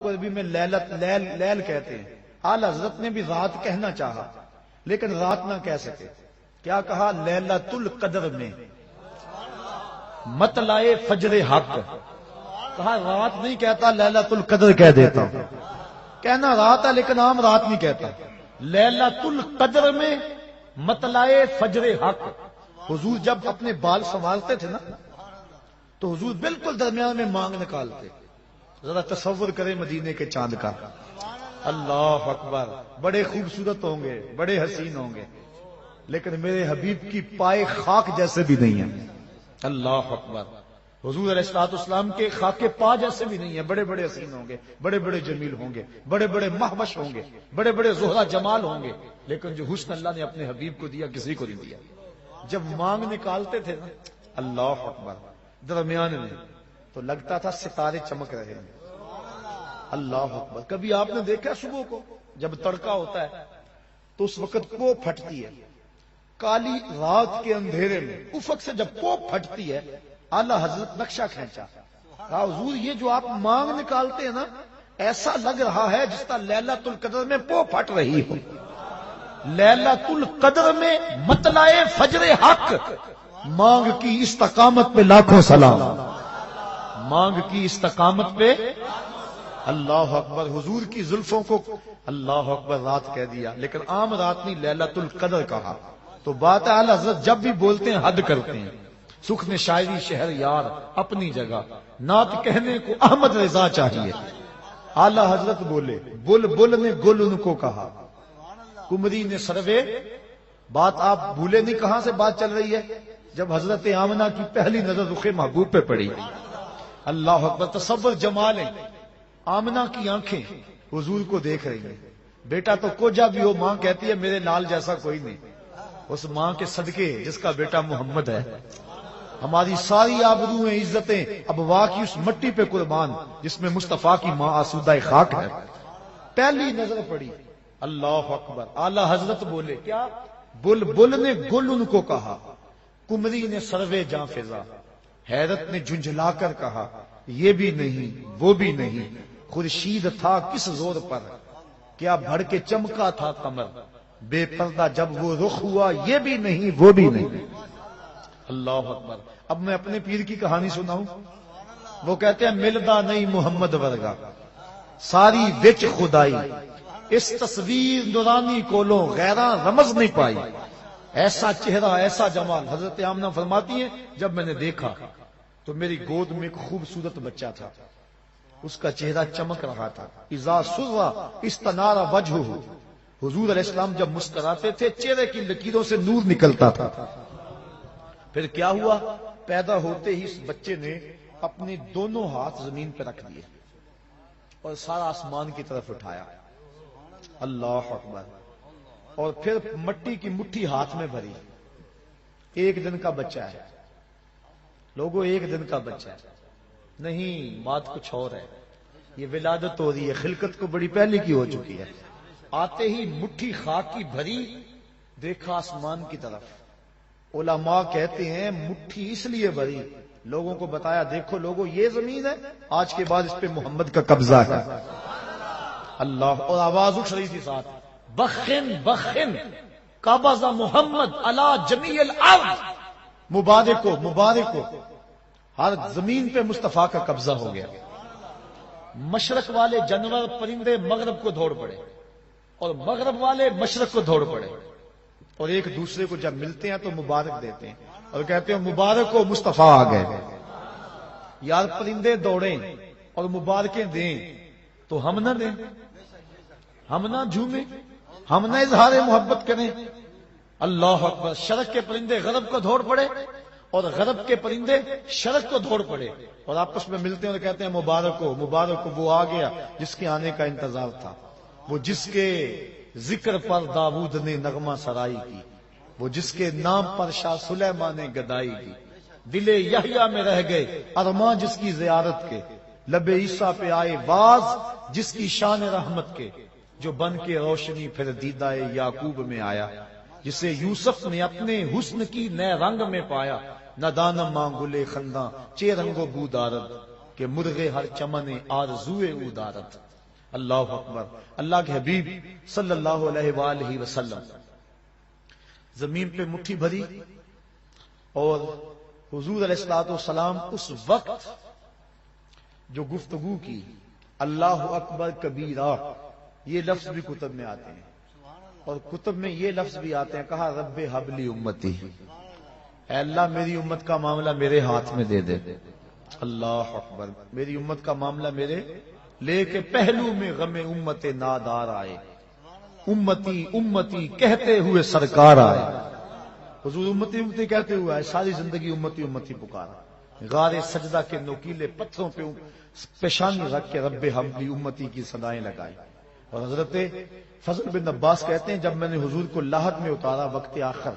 کو عربی میں لیل کہتے ہیں. اعلیٰ حضرت نے بھی رات کہنا چاہا لیکن رات نہ کہہ سکے. کیا کہا؟ لیلۃ القدر میں مطلع فجر حق. کہا رات نہیں کہتا، لیلۃ القدر کہہ دیتا ہوں. کہنا رات ہے لیکن عام رات نہیں کہتا. لیلۃ القدر میں مطلع فجر حق. حضور جب اپنے بال سنوارتے تھے نا تو حضور بالکل درمیان میں مانگ نکالتے. ذرا تصور کریں مدینے کے چاند کا. اللہ اکبر. بڑے خوبصورت ہوں گے، بڑے حسین ہوں گے، لیکن میرے حبیب کی پائے خاک جیسے بھی نہیں ہیں. اللہ اکبر. حضور علیہ الصلوۃ والسلام کے خاک پا جیسے بھی نہیں ہیں. بڑے بڑے حسین ہوں گے، بڑے بڑے جمیل ہوں گے، بڑے بڑے مہوش ہوں گے، بڑے بڑے زہرہ جمال ہوں گے، لیکن جو حسن اللہ نے اپنے حبیب کو دیا کسی کو نہیں دیا. جب مانگ نکالتے تھے نا اللہ اکبر درمیان میں تو لگتا تھا ستارے چمک رہے ہیں. اللہ اکبر. کبھی آپ نے دیکھا صبح کو جب تڑکا ہوتا ہے تو اس وقت پوپ پھٹتی ہے کالی رات کے اندھیرے میں. افق سے جب پوپ پھٹتی ہے اعلیٰ حضرت نقشہ کھینچا. کہا حضور یہ جو آپ مانگ نکالتے ہیں نا ایسا لگ رہا ہے جس طرح لیلۃ القدر میں پوپ پھٹ رہی ہو. لیلۃ القدر میں مطلع فجر حق. مانگ کی استقامت پہ لاکھوں سلام. مانگ کی استقامت پہ اللہ اکبر. حضور کی زلفوں کو اللہ اکبر رات کہہ دیا لیکن عام رات نہیں لیلۃ القدر کہا. تو بات ہے اعلیٰ حضرت جب بھی بولتے ہیں حد کرتے ہیں. سکھ نے شاعری شہر یار اپنی جگہ، نعت کہنے کو احمد رضا چاہیے. اعلیٰ حضرت بولے بل بل نے گل ان کو کہا، کمری نے سروے. بات آپ بھولے نہیں کہاں سے بات چل رہی ہے؟ جب حضرت آمنہ کی پہلی نظر رخ محبوب پہ پڑی. اللہ اکبر. تصور جمال ہے. آمنہ کی آنکھیں حضور کو دیکھ رہی ہیں. بیٹا تو کوجا بھی ہو ماں کہتی ہے میرے لال جیسا کوئی نہیں. اس ماں کے صدقے جس کا بیٹا محمد ہے ہماری ساری آبرویں عزتیں اب واقعی اس مٹی پہ قربان جس میں مصطفیٰ کی ماں آسودہ خاک ہے. پہلی نظر پڑی اللہ اکبر. اعلیٰ حضرت بولے کیا؟ بل بل نے گل ان کو کہا، کمری نے سروے جاں فضا. حیرت نے جھنجھلا کر کہا یہ بھی نہیں وہ بھی نہیں. خورشید تھا کس زور پر، کیا بھڑ کے چمکا تھا قمر. بے پردہ جب وہ رخ ہوا یہ بھی نہیں وہ بھی نہیں. اللہ اکبر. اب میں اپنے پیر کی کہانی سناؤں. وہ کہتے ہیں ملدا نہیں محمد ورگا ساری وچ خدائی. اس تصویر نورانی کولوں غیراں رمز نہیں پائی. ایسا چہرہ ایسا جمال. حضرت آمنہ فرماتی ہیں جب میں نے دیکھا تو میری گود میں ایک خوبصورت بچہ تھا، اس کا چہرہ چمک رہا تھا. اذا سر استنار وجہہ. حضور علیہ السلام جب مسکراتے تھے چہرے کی لکیروں سے نور نکلتا تھا. پھر کیا ہوا؟ پیدا ہوتے ہی اس بچے نے اپنے دونوں ہاتھ زمین پہ رکھ دیے اور سارا آسمان کی طرف اٹھایا. اللہ اکبر. اور پھر مٹی کی مٹھی ہاتھ میں بھری. ایک دن کا بچہ ہے لوگوں، ایک دن کا بچہ ہے. نہیں بات کچھ اور ہے. یہ ولادت ہو رہی ہے، خلقت کو بڑی پہلے کی ہو چکی ہے. آتے ہی مٹھی خاک کی بھری، دیکھا آسمان کی طرف. علماء کہتے ہیں مٹھی اس لیے بھری، لوگوں کو بتایا دیکھو لوگوں یہ زمین ہے، آج کے بعد اس پہ محمد کا قبضہ ہے. اللہ. اور آواز اٹھ رہی تھی ساتھ بخن بخن قبض محمد علی جمیع الارض. مبارک ہو مبارک ہو، ہر زمین پہ مصطفیٰ کا قبضہ ہو گیا. مشرق والے جانور پرندے مغرب کو دوڑ پڑے اور مغرب والے مشرق کو دوڑ پڑے اور ایک دوسرے کو جب ملتے ہیں تو مبارک دیتے ہیں اور کہتے ہیں مبارک ہو مصطفیٰ آ گئے. یار پرندے دوڑیں اور مبارکیں دیں تو ہم نہ دیں، ہم نہ جھومیں، ہم نہ اظہار محبت کریں. اللہ اکبر. شرق کے پرندے غرب کو دوڑ پڑے اور غرب کے پرندے شرق کو دوڑ پڑے اور آپس میں ملتے ہیں اور کہتے ہیں مبارک ہو مبارک ہو. وہ آ گیا جس کے آنے کا انتظار تھا، وہ جس کے ذکر پر داؤد نے نغمہ سرائی کی، وہ جس کے نام پر شاہ سلیمان نے گدائی کی. دل یحییٰ میں رہ گئے ارماں جس کی زیارت کے، لب عیسیٰ پہ آئے باز جس کی شان رحمت کے، جو بن کے روشنی پھر دیدہ یعقوب میں آیا، جسے یوسف نے اپنے حسن کی نئے رنگ میں پایا. نہ دانم مانگلے خنداں چے رنگو بو دارد کہ مرغے ہر چمن آرزوئے او دارد. اللہ اکبر. اللہ کے حبیب صلی اللہ علیہ وآلہ وسلم زمین پہ مٹھی بھری اور حضور علیہ الصلوۃ والسلام اس وقت جو گفتگو کی اللہ اکبر کبیرہ، یہ لفظ بھی کتب میں آتے ہیں اور کتب میں یہ لفظ بھی آتے ہیں، کہا رب ہب لی امتی، اے اللہ میری امت کا معاملہ میرے ہاتھ میں دے دے. اللہ اکبر. میری امت کا معاملہ میرے لے کے پہلو میں غم امت نادار آئے، امتی امتی کہتے ہوئے سرکار آئے. حضور امتی امتی کہتے ہوئے آئے، ساری زندگی امتی امتی پکارا. غار سجدہ کے نوکیلے پتھروں پہ پیشانی رکھ کے رب حبلی امتی کی صدائیں لگائی. اور حضرت فضل بن عباس کہتے ہیں جب میں نے حضور کو لاحد میں اتارا وقت آخر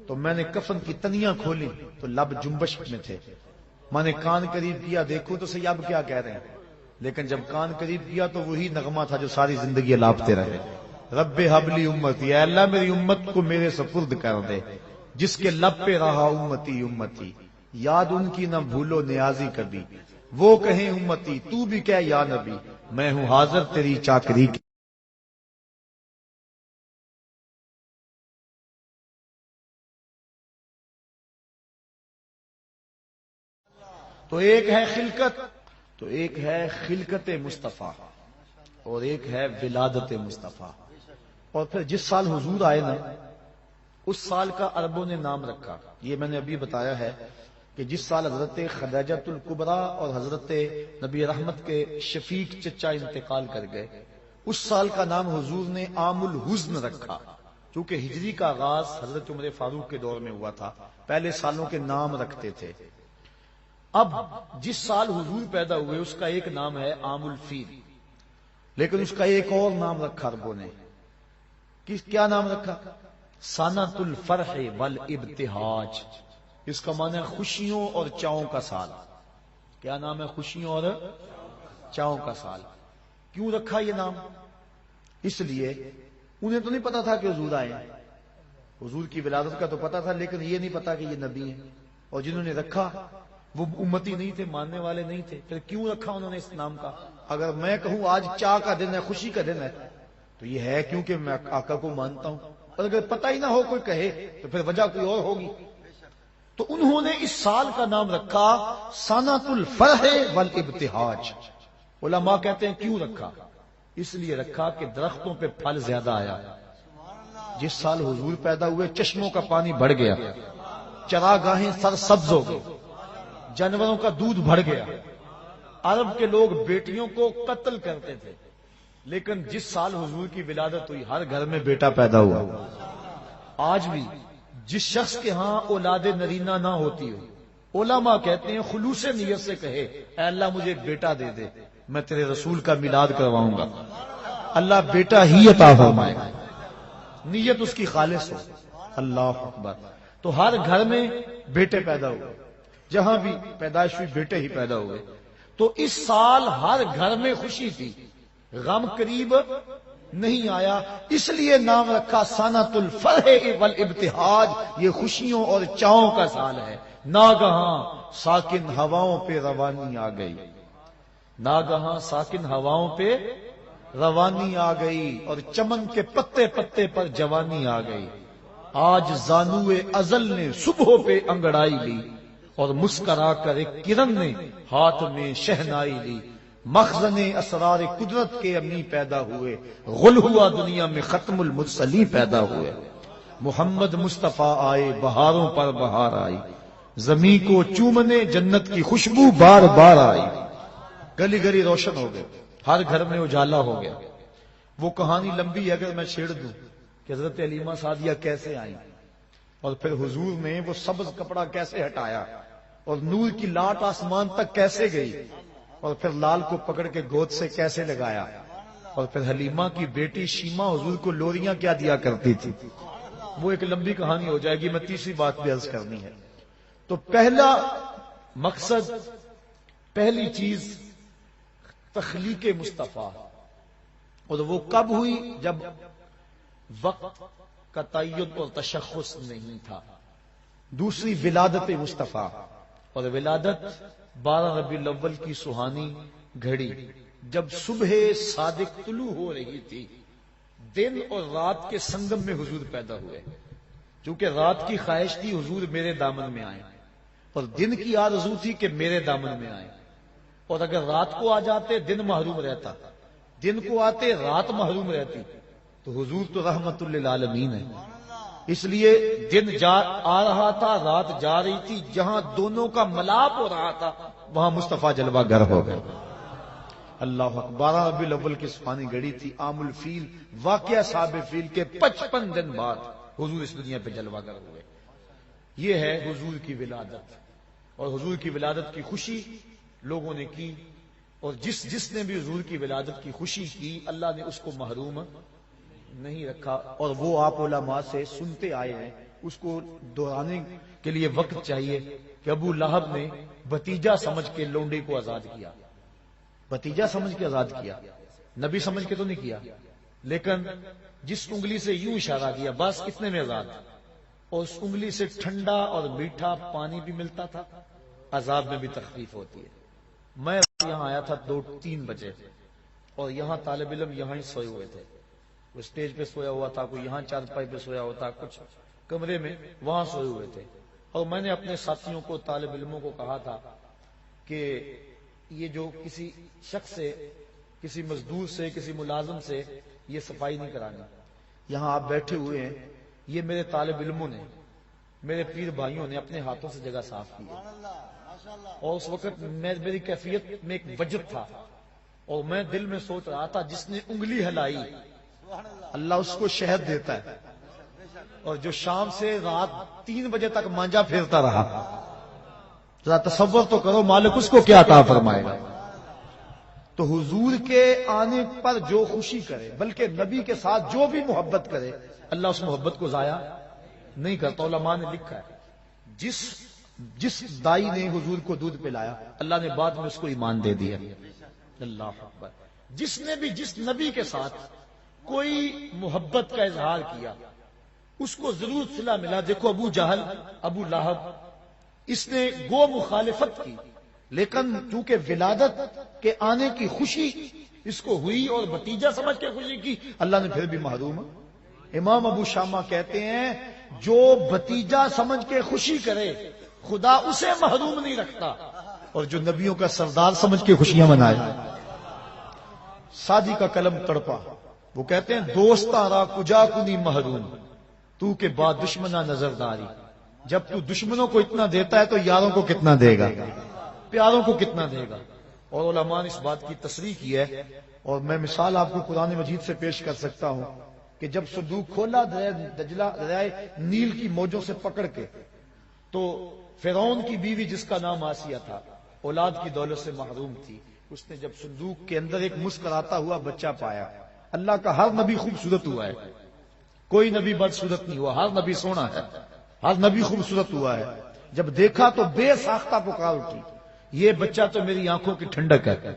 تو میں نے کفن کی تنیاں کھولی تو لب جنبش میں تھے. میں نے کان قریب کیا دیکھو تو صحیح اب کیا کہہ رہے ہیں، لیکن جب کان قریب کیا تو وہی نغمہ تھا جو ساری زندگی لاپتے رہے. رب حبلی امتی، اے اللہ میری امت کو میرے سپرد کر دے، جس کے لب پہ رہا امتی امتی، یاد ان کی نہ بھولو نیازی کبھی، وہ کہیں امتی تو بھی کہہ یا نبی، میں ہوں حاضر تیری چاکری کی. تو ایک ہے خلقت، تو ایک ہے خلقت مصطفیٰ اور ایک ہے ولادت مصطفیٰ. اور پھر جس سال حضور آئے نا اس سال کا عربوں نے نام رکھا. یہ میں نے ابھی بتایا ہے کہ جس سال حضرت خدیجۃ الکبریٰ اور حضرت نبی رحمت کے شفیق چچا انتقال کر گئے، اس سال کا نام حضور نے عام الحزن رکھا، کیونکہ ہجری کا آغاز حضرت عمر فاروق کے دور میں ہوا تھا. پہلے سالوں کے نام رکھتے تھے. اب جس سال حضور پیدا ہوئے اس کا ایک نام ہے عام الفیل، لیکن اس کا ایک اور نام رکھا عربوں نے. کیا نام رکھا؟ سنۃ الفرح والابتہاج. اس کا معنی ہے خوشیوں اور چاؤں کا سال. کیا نام ہے؟ خوشیوں اور چاؤں کا سال. کیوں رکھا یہ نام؟ اس لیے انہیں تو نہیں پتا تھا کہ حضور آئے، حضور کی ولادت کا تو پتا تھا لیکن یہ نہیں پتا کہ یہ نبی ہیں. اور جنہوں نے رکھا وہ امتی نہیں تھے، ماننے والے نہیں تھے. پھر کیوں رکھا انہوں نے اس نام کا؟ اگر میں کہوں آج چاہ کا دن ہے، خوشی کا دن ہے، تو یہ ہے کیونکہ میں آقا کو مانتا ہوں. اور اگر پتہ ہی نہ ہو کوئی کہے تو پھر وجہ کوئی اور ہوگی. تو انہوں نے اس سال کا نام رکھا سنۃ الفرح والابتہاج. علماء کہتے ہیں کیوں رکھا؟ اس لیے رکھا کہ درختوں پہ پھل زیادہ آیا. جس سال حضور پیدا ہوئے چشموں کا پانی بڑھ گیا، چراگاہیں سرسبز ہو گئی، جانوروں کا دودھ بڑھ گیا. عرب کے لوگ بیٹیوں کو قتل کرتے تھے، لیکن جس سال حضور کی ولادت ہوئی ہر گھر میں بیٹا پیدا ہوا. آج بھی جس شخص کے ہاں اولاد نرینہ نہ ہوتی ہو، علماء کہتے ہیں خلوص نیت سے کہے اے اللہ مجھے ایک بیٹا دے دے، میں تیرے رسول کا میلاد کرواؤں گا، اللہ بیٹا ہی عطا فرمائے گا، نیت اس کی خالص ہو. اللہ اکبر. تو ہر گھر میں بیٹے پیدا ہوئے، جہاں بھی پیدائش ہوئی بیٹے ہی پیدا ہوئے. تو اس سال ہر گھر میں خوشی تھی، غم قریب نہیں آیا. اس لیے نام رکھا سنۃ الفرح والابتہاج. یہ خوشیوں اور چاؤں کا سال ہے. ناگہاں ساکن ہواؤں پہ روانی آ گئی، ناگہاں ساکن ہواؤں پہ روانی آ گئی، اور چمن کے پتے پتے پر جوانی آ گئی. آج زانوئے ازل نے صبح پہ انگڑائی لی، اور مسکرا کر ایک کرن نے ہاتھ میں شہنائی لی. مخزن اسرار قدرت کے امی پیدا ہوئے، غل ہوا دنیا میں ختم المرسلین پیدا ہوئے. محمد مصطفیٰ آئے، بہاروں پر بہار آئی، زمین کو چومنے جنت کی خوشبو بار بار آئی. گلی گلی روشن ہو گئے، ہر گھر میں اجالا ہو گیا. وہ کہانی لمبی ہے اگر میں چھیڑ دوں کہ حضرت علیمہ سعدیہ کیسے آئیں، اور پھر حضور نے وہ سبز کپڑا کیسے ہٹایا، اور نور کی لاٹ آسمان تک کیسے گئی، اور پھر لال کو پکڑ کے گود سے کیسے لگایا، اور پھر حلیمہ کی بیٹی شیمہ حضور کو لوریاں کیا دیا کرتی تھی. وہ ایک لمبی کہانی ہو جائے گی، میں تیسری بات بھی عرض کرنی ہے. تو پہلا مقصد، پہلی چیز تخلیق مصطفیٰ، اور وہ کب ہوئی؟ جب وقت کا تعین اور تشخص نہیں تھا. دوسری ولادت مصطفیٰ، اور ولادت 12 ربیع الاول کی سہانی گھڑی جب صبح صادق طلوع ہو رہی تھی، دن اور رات کے سنگم میں حضور پیدا ہوئے. چونکہ رات کی خواہش تھی حضور میرے دامن میں آئے، اور دن کی آرزو تھی کہ میرے دامن میں آئے. اور اگر رات کو آ جاتے دن محروم رہتا، دن کو آتے رات محروم رہتی. تو حضور تو رحمت للعالمین ہے. اس لیے دن آ رہا تھا، رات جا رہی تھی، جہاں دونوں کا ملاپ ہو رہا تھا وہاں مصطفیٰ جلوہ گر ہو گئے. اللہ اکبر. 12 ربیع الاول کی سفانی گھڑی تھی، عام الفیل، واقعہ صاحب فیل کے 55 دن بعد حضور اس دنیا پہ جلوہ گر ہوئے. یہ ہے حضور کی ولادت، اور حضور کی ولادت کی خوشی لوگوں نے کی، اور جس نے بھی حضور کی ولادت کی خوشی کی اللہ نے اس کو محروم نہیں رکھا. اور وہ آپ علماء سے سنتے آئے ہیں، اس کو دہرانے کے لیے وقت چاہیے کہ ابو لہب نے بھتیجا سمجھ کے لونڈے کو آزاد کیا. بھتیجا سمجھ کے آزاد کیا، نبی سمجھ کے تو نہیں کیا، لیکن جس انگلی سے یوں اشارہ کیا بس اتنے میں آزاد. اور اس انگلی سے ٹھنڈا اور میٹھا پانی بھی ملتا تھا، عذاب میں بھی تخفیف ہوتی ہے. میں یہاں آیا تھا 2-3 بجے، اور یہاں طالب علم یہاں ہی سوئے ہوئے تھے. وہ اسٹیج پہ سویا ہوا تھا، کوئی یہاں چارپائی پہ سویا ہوتا، کچھ کمرے میں وہاں سوئے ہوئے تھے. اور میں نے اپنے ساتھیوں کو، طالب علموں کو کہا تھا کہ یہ جو کسی شخص سے، کسی مزدور سے، کسی ملازم سے یہ صفائی نہیں کرانی. یہاں آپ بیٹھے ہوئے ہیں، یہ میرے طالب علموں نے، میرے پیر بھائیوں نے اپنے ہاتھوں سے جگہ صاف کی ہے. اور اس وقت میری کیفیت میں ایک وجد تھا، اور میں دل میں سوچ رہا تھا جس نے انگلی ہلائی اللہ اس کو شہد دیتا ہے، اور جو شام سے رات 3 بجے تک مانجا پھیرتا رہا، ذرا تصور تو کرو مالک اس کو کیا عطا فرمائے گا. تو حضور کے آنے پر جو خوشی کرے، بلکہ نبی کے ساتھ جو بھی محبت کرے، اللہ اس محبت کو ضائع نہیں کرتا. علماء نے لکھا ہے جس دائی نے حضور کو دودھ پلایا اللہ نے بعد میں اس کو ایمان دے دیا. اللہ اکبر. جس نے بھی جس نبی کے ساتھ کوئی محبت کا اظہار کیا اس کو ضرور صلہ ملا. دیکھو ابو جہل، ابو لہب، اس نے گو مخالفت کی، لیکن چونکہ ولادت کے آنے کی خوشی اس کو ہوئی اور بھتیجا سمجھ کے خوشی کی، اللہ نے پھر بھی محروم. امام ابو شامہ کہتے ہیں جو بھتیجا سمجھ کے خوشی کرے خدا اسے محروم نہیں رکھتا، اور جو نبیوں کا سردار سمجھ کے خوشیاں منائے. سادی کا قلم تڑپا، وہ کہتے ہیں دوستاں را کجا کنی محروم، تو کے بعد دشمنہ نظرداری. جب تو دشمنوں کو اتنا دیتا ہے تو یاروں کو کتنا دے گا، پیاروں کو کتنا دے گا. اور علماء نے اس بات کی تصریح کی ہے، اور میں مثال آپ کو قرآن مجید سے پیش کر سکتا ہوں کہ جب صندوق کھولا دریائے نیل کی موجوں سے پکڑ کے، تو فرعون کی بیوی جس کا نام آسیہ تھا، اولاد کی دولت سے محروم تھی، اس نے جب صندوق کے اندر ایک مسکراتا ہوا بچہ پایا. اللہ کا ہر نبی خوبصورت ہوا ہے، کوئی نبی بدصورت نہیں ہوا، ہر نبی سونا ہے، ہر نبی خوبصورت ہوا ہے. جب دیکھا تو بے ساختہ پکار اٹھی، یہ بچہ تو میری آنکھوں کی ٹھنڈک ہے.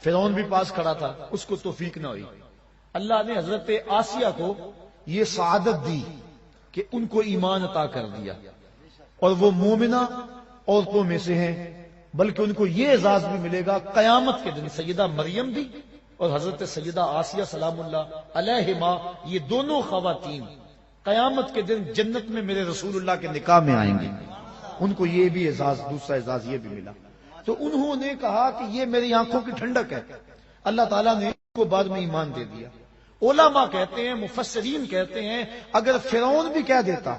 فرعون بھی پاس کھڑا تھا، اس کو توفیق نہ ہوئی. اللہ نے حضرت آسیہ کو یہ سعادت دی کہ ان کو ایمان عطا کر دیا، اور وہ مومنہ عورتوں میں سے ہیں. بلکہ ان کو یہ اعزاز بھی ملے گا قیامت کے دن. سیدہ مریم بھی اور حضرت سیدہ آسیہ سلام اللہ علیہما، یہ دونوں خواتین قیامت کے دن جنت میں میرے رسول اللہ کے نکاح میں آئیں گی. ان کو یہ بھی اعزاز، دوسرا اعزاز یہ بھی ملا. تو انہوں نے کہا کہ یہ میری آنکھوں کی ٹھنڈک ہے. اللہ تعالیٰ نے ان کو بعد میں ایمان دے دیا. علماء کہتے ہیں، مفسرین کہتے ہیں اگر فرعون بھی کہہ دیتا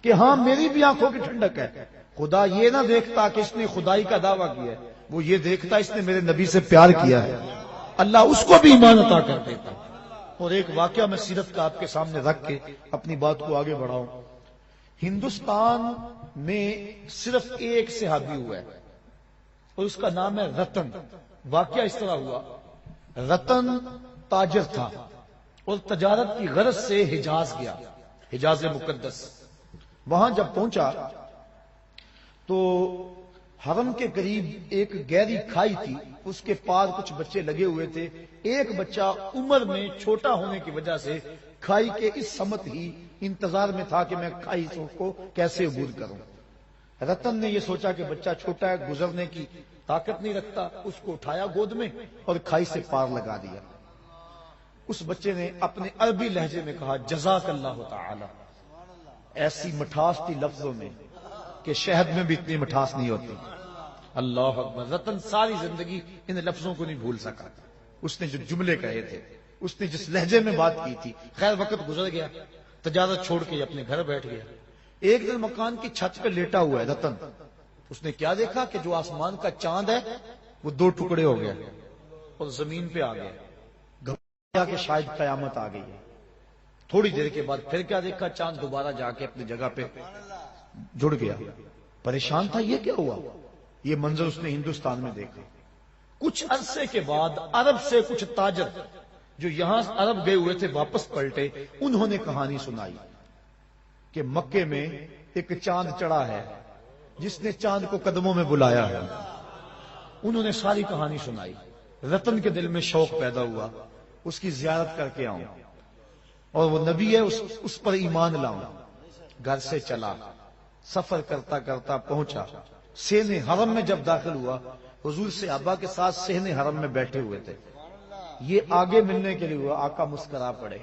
کہ ہاں میری بھی آنکھوں کی ٹھنڈک ہے، خدا یہ نہ دیکھتا کہ اس نے خدائی کا دعویٰ کیا ہے، وہ یہ دیکھتا اس نے میرے نبی سے پیار کیا ہے، اللہ اس کو بھی ایمان عطا کر دیتا. اور ایک واقعہ میں سیرت کا آپ کے سامنے رکھ کے اپنی بات کو آگے بڑھاؤں. ہندوستان میں صرف ایک صحابی ہوا ہے اور اس کا نام ہے رتن. واقعہ اس طرح ہوا، رتن تاجر تھا اور تجارت کی غرض سے حجاز گیا، حجاز مقدس. وہاں جب پہنچا تو حرم کے قریب ایک گہری کھائی تھی، اس کے پار کچھ بچے لگے ہوئے تھے. ایک بچہ عمر میں چھوٹا ہونے کی وجہ سے کھائی کے اس سمت ہی انتظار میں تھا کہ میں کھائی کو کیسے عبور کروں. رتن نے یہ سوچا کہ بچہ چھوٹا ہے، گزرنے کی طاقت نہیں رکھتا، اس کو اٹھایا گود میں اور کھائی سے پار لگا دیا۔ اس بچے نے اپنے عربی لہجے میں کہا جزاک اللہ تعالی، ایسی مٹھاس تھی لفظوں میں کہ شہد میں بھی اتنی مٹھاس نہیں ہوتی۔ اللہ اکبر۔ رتن ساری زندگی ان لفظوں کو نہیں بھول سکا، اس نے جو جملے کہے تھے، اس نے جس لہجے میں بات کی تھی۔ خیر وقت گزر گیا، تجارت چھوڑ کے اپنے گھر بیٹھ گیا۔ ایک دن مکان کی چھت پہ لیٹا ہوا ہے رتن، اس نے کیا دیکھا کہ جو آسمان کا چاند ہے وہ دو ٹکڑے ہو گیا اور زمین پہ آ گیا۔ گھبرایا کہ شاید قیامت آ گئی ہے۔ تھوڑی دیر کے بعد پھر کیا دیکھا، چاند دوبارہ جا کے اپنی جگہ پہ جڑ گیا۔ پریشان تھا، یہ کیا ہوا؟ یہ منظر اس نے ہندوستان میں دیکھا۔ کچھ عرصے کے بعد عرب سے کچھ تاجر جو یہاں عرب گئے ہوئے تھے واپس پلٹے، انہوں نے کہانی سنائی کہ مکے میں ایک چاند چڑھا ہے جس نے چاند کو قدموں میں بلایا ہے۔ انہوں نے ساری کہانی سنائی۔ رتن کے دل میں شوق پیدا ہوا، اس کی زیارت کر کے آؤں، اور وہ نبی ہے اس پر ایمان لاؤں۔ گھر سے چلا، سفر کرتا کرتا پہنچا سین حرم میں۔ جب داخل ہوا، حضور صحابہ کے ساتھ سین حرم میں بیٹھے ہوئے تھے۔ یہ آگے ملنے کے لیے ہوا، آقا مسکرا پڑے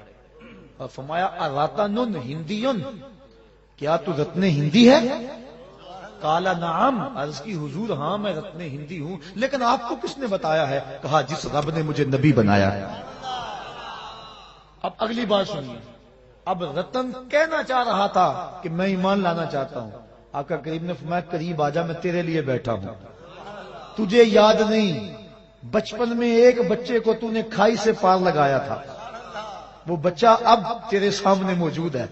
اور فرمایا اراتن ہندیون، کیا تو رتن ہندی ہے؟ کالا نعم، عرض کی حضور ہاں میں رتن ہندی ہوں، لیکن آپ کو کس نے بتایا ہے؟ کہا جس رب نے مجھے نبی بنایا ہے۔ اب اگلی بات سنیے۔ اب رتن کہنا چاہ رہا تھا کہ میں ایمان لانا چاہتا ہوں۔ آقا کریم نے فرمایا قریب آجا، میں تیرے لیے بیٹھا ہوں۔ تجھے یاد نہیں بچپن میں ایک بچے کو تو نے کھائی سے پار لگایا تھا، وہ بچہ اب تیرے سامنے موجود ہے،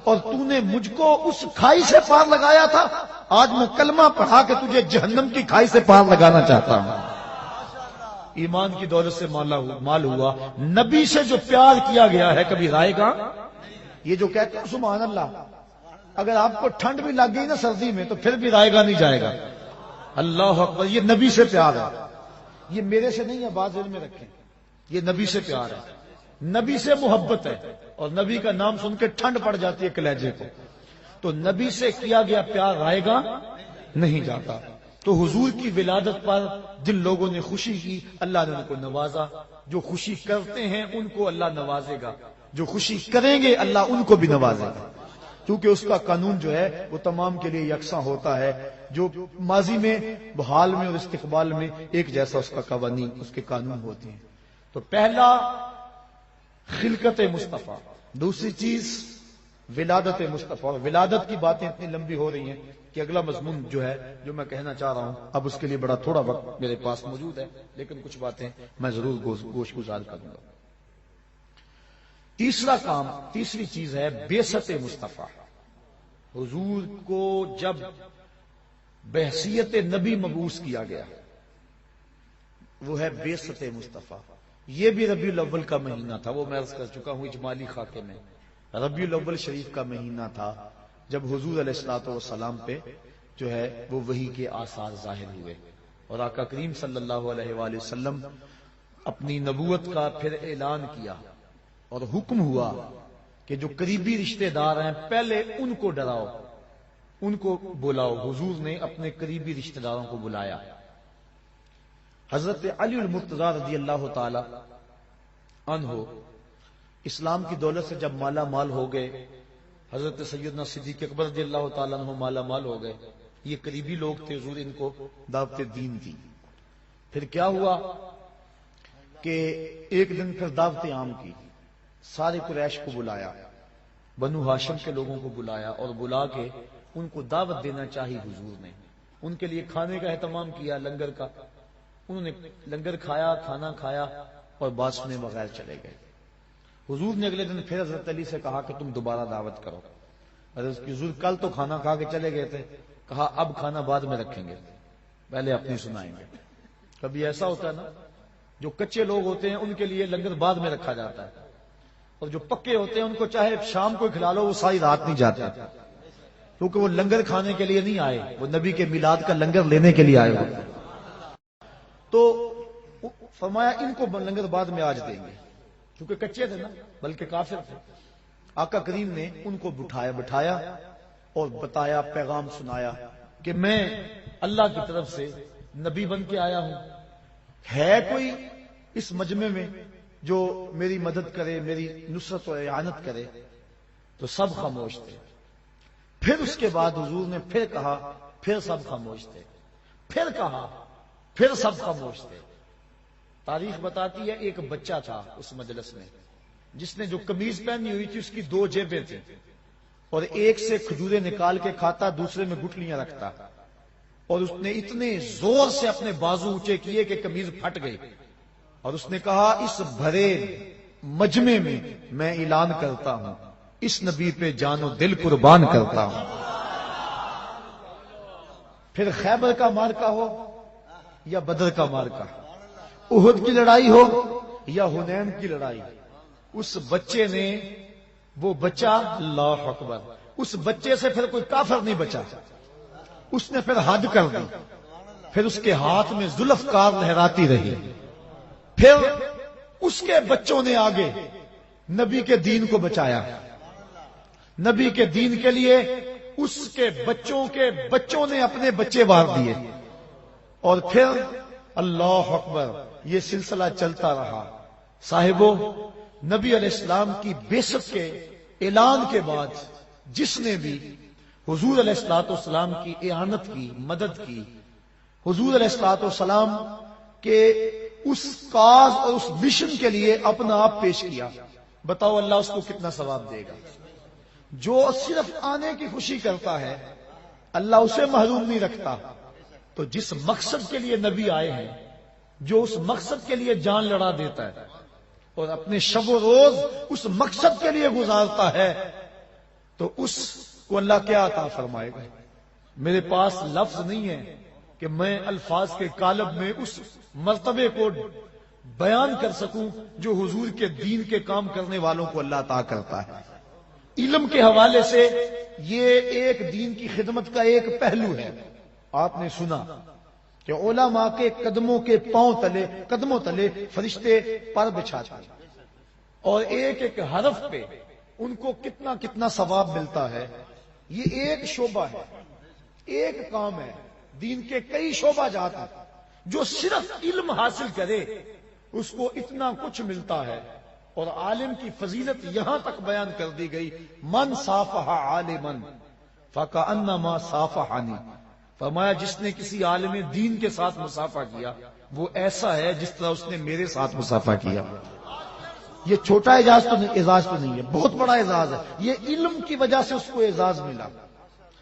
اور تو نے مجھ کو اس کھائی سے پار لگایا تھا۔ آج میں کلمہ پڑھا کہ تجھے جہنم کی کھائی سے پار لگانا چاہتا ہوں۔ ایمان کی دولت سے مال ہوا۔ نبی سے جو پیار کیا گیا ہے کبھی رائے گا؟ یہ جو کہتے ہیں سبحان اللہ، اگر آپ کو ٹھنڈ بھی لگ گئی نا سردی میں تو پھر بھی رائے گا نہیں جائے گا۔ اللہ اکبر۔ یہ نبی سے پیار ہے، یہ میرے سے نہیں ہے، بات ذہن میں رکھیں، یہ نبی سے پیار ہے، نبی سے محبت ہے، اور نبی کا نام سن کے ٹھنڈ پڑ جاتی ہے کلیجے کو۔ تو نبی سے کیا گیا پیار رائے گا نہیں جاتا۔ تو حضور کی ولادت پر جن لوگوں نے خوشی کی، اللہ نے ان کو نوازا۔ جو خوشی کرتے ہیں ان کو اللہ نوازے گا، جو خوشی کریں گے اللہ ان کو بھی نوازے گا، کیونکہ اس کا قانون جو ہے وہ تمام کے لیے یکساں ہوتا ہے۔ جو ماضی میں، حال میں اور استقبال میں ایک جیسا اس کا قوانین، اس کے قانون ہوتے ہیں۔ تو پہلا خلقت مصطفیٰ، دوسری چیز ولادت مصطفیٰ۔ اور ولادت کی باتیں اتنی لمبی ہو رہی ہیں کہ اگلا مضمون جو ہے جو میں کہنا چاہ رہا ہوں، اب اس کے لیے بڑا تھوڑا وقت میرے پاس موجود ہے، لیکن کچھ باتیں میں ضرور گوش گزار کروں گا۔ تیسرا کام، تیسری چیز ہے بعثت مصطفیٰ۔ حضور کو جب بحیثیت نبی مبعوث کیا گیا، وہ ہے بعثت مصطفیٰ۔ یہ بھی ربیع الاول کا مہینہ تھا، وہ میں عرض کر چکا ہوں اجمالی خاکے میں۔ ربیع الاول شریف کا مہینہ تھا جب حضور علیہ الصلوۃ والسلام پہ جو ہے وہ وحی کے آثار ظاہر ہوئے، اور آقا کریم صلی اللہ علیہ وآلہ وسلم اپنی نبوت کا پھر اعلان کیا، اور حکم ہوا کہ جو قریبی رشتہ دار ہیں پہلے ان کو ڈراؤ، ان کو بلاؤ۔ حضور نے اپنے قریبی رشتہ داروں کو بلایا۔ حضرت علی المرتضی رضی اللہ تعالی عنہ اسلام کی دولت سے جب مالا مال ہو گئے، حضرت سیدنا صدیق اکبر رضی اللہ تعالیٰ عنہ مالا مال ہو گئے، یہ قریبی لوگ تھے، حضور ان کو دعوت دین دی۔ پھر کیا ہوا کہ ایک دن پھر دعوت عام کی، سارے قریش کو بلایا، بنو ہاشم کے لوگوں کو بلایا، اور بلا کے ان کو دعوت دینا چاہی حضور نے۔ ان کے لیے کھانے کا اہتمام کیا، لنگر کا، انہوں نے لنگر کھایا، کھانا کھایا اور بات سنے بغیر چلے گئے۔ حضور نے اگلے دن پھر حضرت علی سے کہا کہ تم دوبارہ دعوت کرو۔ حضرت حضور کل تو کھانا کھا کے چلے گئے تھے، کہا اب کھانا بعد میں رکھیں گے، پہلے اپنی سنائیں گے۔ کبھی ایسا ہوتا ہے نا، جو کچے لوگ ہوتے ہیں ان کے لیے لنگر بعد میں رکھا جاتا ہے، اور جو پکے ہوتے ہیں ان کو چاہے شام کو کھلا لو وہ ساری رات نہیں جاتے، کیونکہ وہ لنگر کھانے کے لیے نہیں آئے، وہ نبی کے میلاد کا لنگر لینے کے لیے آئے ہوتے ہیں۔ تو فرمایا ان کو لنگر بعد میں آج دیں گے، کیونکہ کچے تھے نا، بلکہ کافر تھے۔ آقا کریم نے ان کو بٹھایا اور بتایا، پیغام سنایا کہ میں اللہ کی طرف سے نبی بن کے آیا ہوں، ہے کوئی اس مجمع میں جو میری مدد کرے، میری نصرت و اعانت کرے؟ تو سب خاموش تھے۔ پھر اس کے بعد حضور نے پھر کہا، پھر سب خاموش تھے، پھر کہا، پھر سب خاموش تھے۔ تاریخ بتاتی ہے ایک بچہ تھا اس مجلس میں جس نے جو قمیض پہنی ہوئی تھی اس کی 2 جیبیں تھیں، اور ایک سے کھجورے نکال کے کھاتا، دوسرے میں گٹلیاں رکھتا، اور اس نے اتنے زور سے اپنے بازو اونچے کیے کہ قمیض پھٹ گئی، اور اس نے کہا اس بھرے مجمع میں میں اعلان کرتا ہوں اس نبی پہ جان و دل قربان کرتا ہوں۔ پھر خیبر کا مارکا ہو یا بدر کا مارکا، احد کی لڑائی ہو یا حنین کی لڑائی، اس بچے نے، وہ بچہ، اللہ اکبر، اس بچے سے پھر کوئی کافر نہیں بچا۔ اس نے پھر حد کر دی، پھر اس کے ہاتھ میں ذوالفقار لہراتی رہی، پھر اس کے بچوں نے آگے نبی کے دین کو بچایا، نبی کے دین کے لیے اس کے بچوں نے اپنے بچے وار دیے، اور پھر اللہ اکبر یہ سلسلہ چلتا رہا۔ صاحبو، نبی علیہ السلام کی بعثت کے اعلان کے بعد جس نے بھی حضور علیہ الصلوۃ والسلام کی اعانت کی، مدد کی، حضور علیہ الصلوۃ والسلام کے اس کاز اور اس مشن کے لیے اپنا آپ پیش کیا، بتاؤ اللہ اس کو کتنا ثواب دے گا؟ جو صرف آنے کی خوشی کرتا ہے اللہ اسے محروم نہیں رکھتا۔ تو جس مقصد کے لیے نبی آئے ہیں، جو اس مقصد کے لیے جان لڑا دیتا ہے اور اپنے شب و روز اس مقصد کے لیے گزارتا ہے، تو اس کو اللہ کیا عطا فرمائے گا؟ میرے پاس لفظ نہیں ہے کہ میں الفاظ کے قالب میں اس مرتبے کو بیان کر سکوں جو حضور کے دین کے کام کرنے والوں کو اللہ عطا کرتا ہے۔ علم کے حوالے سے یہ ایک دین کی خدمت کا ایک پہلو ہے۔ آپ نے سنا کہ علماء کے قدموں کے قدموں تلے فرشتے پر بچھاتے ہیں، اور ایک ایک حرف پہ ان کو کتنا کتنا ثواب ملتا ہے۔ یہ ایک شعبہ ہے، ایک کام ہے، دین کے کئی شعبہ جات ہیں۔ جو صرف علم حاصل کرے اس کو اتنا کچھ ملتا ہے، اور عالم کی فضیلت یہاں تک بیان کر دی گئی، من صافح عالما فکأنما صافحنی، فرمایا جس نے کسی عالم دین کے ساتھ مصافحہ کیا وہ ایسا ہے جس طرح اس نے میرے ساتھ مصافحہ کیا۔ یہ چھوٹا اعزاز تو نہیں ہے، بہت بڑا اعزاز ہے۔ یہ علم کی وجہ سے اس کو اعزاز ملا،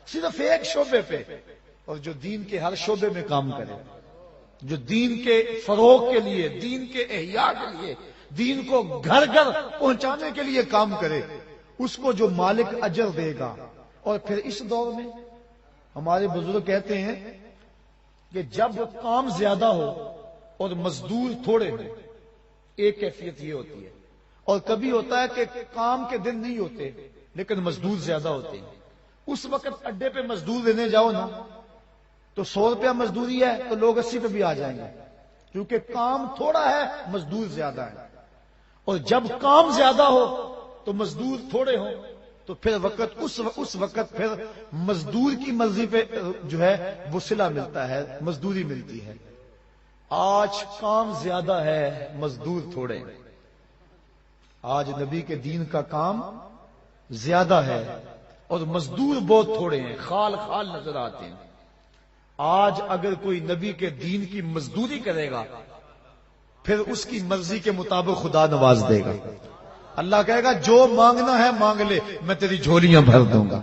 صرف ایک شعبے پہ، اور جو دین کے ہر شعبے میں کام کرے، جو دین کے فروغ کے لیے، دین کے احیاء کے لیے، دین کو گھر گھر پہنچانے کے لیے کام کرے، اس کو جو مالک اجر دے گا۔ اور پھر اس دور میں ہمارے بزرگ کہتے ہیں کہ جب کام زیادہ ہو اور مزدور تھوڑے ہوں، ایک کیفیت یہ ہوتی ہے، اور کبھی ہوتا ہے کہ کام کے دن نہیں ہوتے لیکن مزدور زیادہ ہوتے ہیں۔ اس وقت اڈے پہ مزدور دینے جاؤ نا تو 100 روپیہ مزدوری ہے تو لوگ 80 پہ بھی آ جائیں گے، کیونکہ کام تھوڑا ہے، مزدور زیادہ ہے۔ اور جب کام زیادہ ہو تو مزدور تھوڑے ہوں تو پھر اس وقت پھر مزدور کی مرضی پہ جو ہے وہ صلہ ملتا ہے، مزدوری ملتی ہے۔ آج کام زیادہ ہے، مزدور تھوڑے ہیں۔ آج نبی کے دین کا کام زیادہ ہے اور مزدور بہت تھوڑے ہیں، خال خال نظر آتے ہیں۔ آج اگر کوئی نبی کے دین کی مزدوری کرے گا پھر اس کی مرضی کے مطابق خدا نواز دے گا۔ اللہ کہے گا جو مانگنا ہے مانگ لے، میں تیری جھولیاں بھر دوں گا۔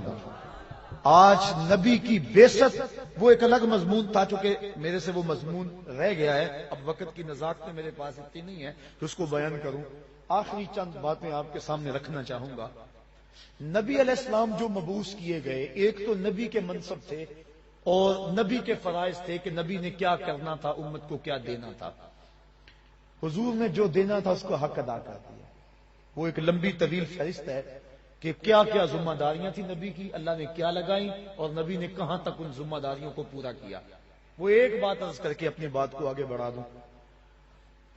آج نبی کی بعثت وہ ایک الگ مضمون تھا، چونکہ میرے سے وہ مضمون رہ گیا ہے، اب وقت کی نزاکت میرے پاس اتنی نہیں ہے کہ اس کو بیان کروں۔ آخری چند باتیں آپ کے سامنے رکھنا چاہوں گا۔ نبی علیہ السلام جو مبعوث کیے گئے، ایک تو نبی کے منصب تھے اور نبی کے فرائض تھے کہ نبی نے کیا کرنا تھا، امت کو کیا دینا تھا۔ حضور نے جو دینا تھا اس کو حق ادا کر دیا۔ وہ ایک لمبی طویل فہرست ہے کہ کیا کیا ذمہ داریاں تھی نبی کی، اللہ نے کیا لگائیں اور نبی نے کہاں تک ان ذمہ داریوں کو پورا کیا۔ وہ ایک بات عرض کر کے اپنی بات کو آگے بڑھا دوں،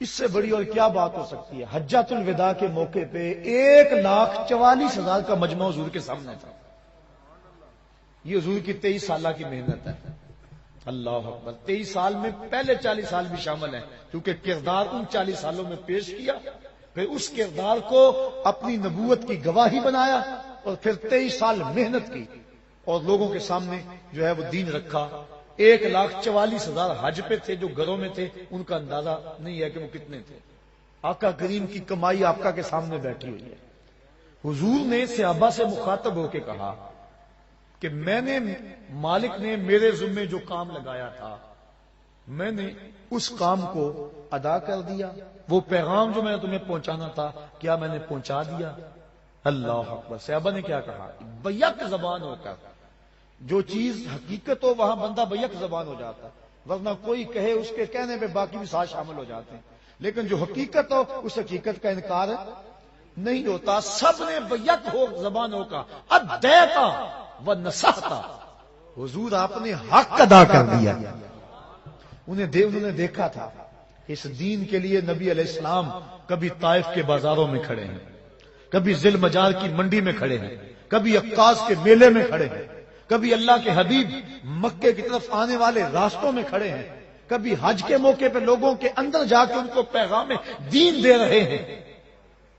اس سے بڑی اور کیا بات ہو سکتی ہے۔ حجۃ الوداع کے موقع پہ 1,44,000 کا مجمع حضور کے سامنے تھا۔ یہ حضور کی 23 سالہ کی محنت ہے۔ اللہ اکبر. 23 سال میں پہلے 40 سال بھی شامل ہیں کیونکہ کردار ان 40 سالوں میں پیش کیا، پھر اس کردار کو اپنی نبوت کی گواہی بنایا، اور پھر 23 سال محنت کی اور لوگوں کے سامنے جو ہے وہ دین رکھا. 1,44,000 حج پہ تھے جو گھروں میں تھے، ان کا اندازہ نہیں ہے کہ وہ کتنے تھے. آقا کریم کی کمائی آقا کے سامنے بیٹھی ہوئی ہے. حضور نے صحابہ سے مخاطب ہو کے کہا کہ میں نے مالک نے میرے ذمے جو کام لگایا تھا میں نے اس کام کو ادا کر دیا. وہ پیغام جو میں نے تمہیں پہنچانا تھا کیا میں نے پہنچا دیا؟ اللہ اکبر. صحابہ نے کیا کہا؟ بیک زبان ہو کر، جو چیز حقیقت ہو وہاں بندہ بیک زبان ہو جاتا ہے، ورنہ کوئی کہے اس کے کہنے پہ باقی بھی ساتھ شامل ہو جاتے ہیں، لیکن جو حقیقت ہو اس حقیقت کا انکار نہیں ہوتا. سب نے بیک ہو زبان ہو کا ادیتا و نصحتا. حضور آپ نے حق ادا کر دیا. انہوں نے دیکھا تھا اس دین کے لیے نبی علیہ السلام کبھی طائف کے بازاروں میں کھڑے ہیں، کبھی ذی المجال کی منڈی میں کھڑے ہیں، کبھی عکاظ کے میلے میں کھڑے ہیں، کبھی اللہ کے حبیب مکے کی طرف آنے والے راستوں میں کھڑے ہیں، کبھی حج کے موقع پہ لوگوں کے اندر جا کے ان کو پیغام دین دے رہے ہیں.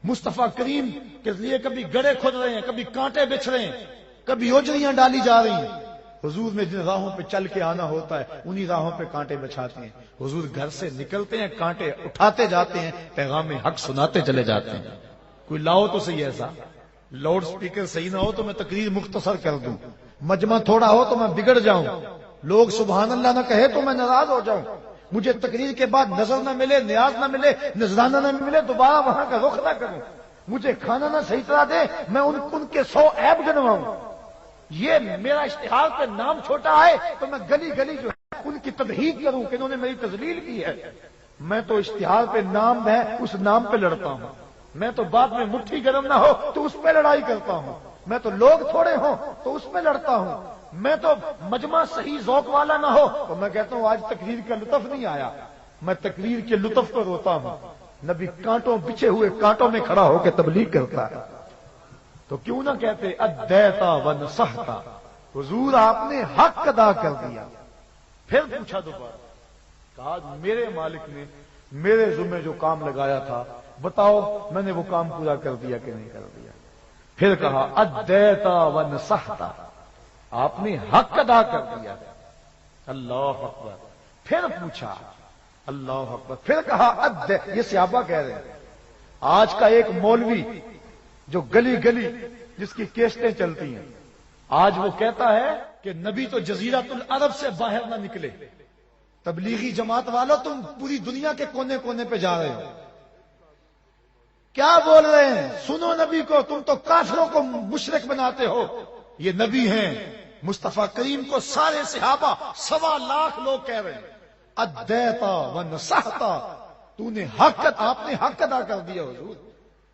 مصطفیٰ کریم کے لیے کبھی گڑھے کھود رہے ہیں، کبھی کانٹے بچھ رہے ہیں، کبھی اوجریاں ڈالی جا رہی ہیں. حضور نے جن راہوں پہ چل کے آنا ہوتا ہے انہی راہوں پہ کانٹے بچھاتے ہیں. حضور گھر سے نکلتے ہیں، کانٹے اٹھاتے جاتے ہیں، پیغام حق سناتے چلے جاتے ہیں. کوئی لاؤ تو صحیح ایسا، لاؤڈ سپیکر صحیح نہ ہو تو میں تقریر مختصر کر دوں، مجمع تھوڑا ہو تو میں بگڑ جاؤں، لوگ سبحان اللہ نہ کہے تو میں ناراض ہو جاؤں، مجھے تقریر کے بعد نظر نہ ملے، نیاز نہ ملے، نذرانہ نہ ملے، دوبارہ وہاں کا رخ نہ کروں، مجھے کھانا نہ صحیح طرح دے، میں ان کے 100 عیب گنواؤں. یہ میرا اشتہار پہ نام چھوٹا ہے تو میں گلی گلی جو ہے ان کی تدہیق کروں کہ انہوں نے میری تذلیل کی ہے. میں تو اشتہار پہ نام ہے اس نام پہ لڑتا ہوں. میں تو بعد میں مٹھی گرم نہ ہو تو اس پہ لڑائی کرتا ہوں. میں تو لوگ تھوڑے ہوں تو اس پہ لڑتا ہوں. میں تو مجمع صحیح ذوق والا نہ ہو تو میں کہتا ہوں آج تقریر کا لطف نہیں آیا. میں تقریر کے لطف پر روتا ہوں. نبی کانٹوں بچھے ہوئے کانٹوں میں کھڑا ہو کے تبلیغ کرتا ہے تو کیوں نہ کہتے ادیتا و نصحتا. حضور آپ نے حق ادا کر دیا. پھر پوچھا دوبارہ، کہا میرے مالک نے میرے ذمہ جو کام لگایا تھا بتاؤ میں نے وہ کام پورا کر دیا کہ نہیں کر دیا؟ پھر کہا ادیتا و نصحتا، آپ نے حق ادا کر دیا. اللہ اکبر. پھر پوچھا، اللہ اکبر. پھر کہا یہ صحابہ کہہ رہے ہیں. آج کا ایک مولوی جو گلی گلی جس کی کیسٹیں چلتی ہیں آج وہ کہتا ہے کہ نبی تو جزیرۃ العرب سے باہر نہ نکلے. تبلیغی جماعت والوں تم پوری دنیا کے کونے کونے پہ جا رہے ہو، کیا بول رہے ہیں؟ سنو نبی کو. تم تو کافروں کو مشرک بناتے ہو، یہ نبی ہیں. مصطفیٰ کریم کو سارے صحابہ 1.25 لاکھ لوگ کہہ رہے ہیں ادیتا و نصحتا، تو نے حق، آپ نے حق ادا کر دیا حضور.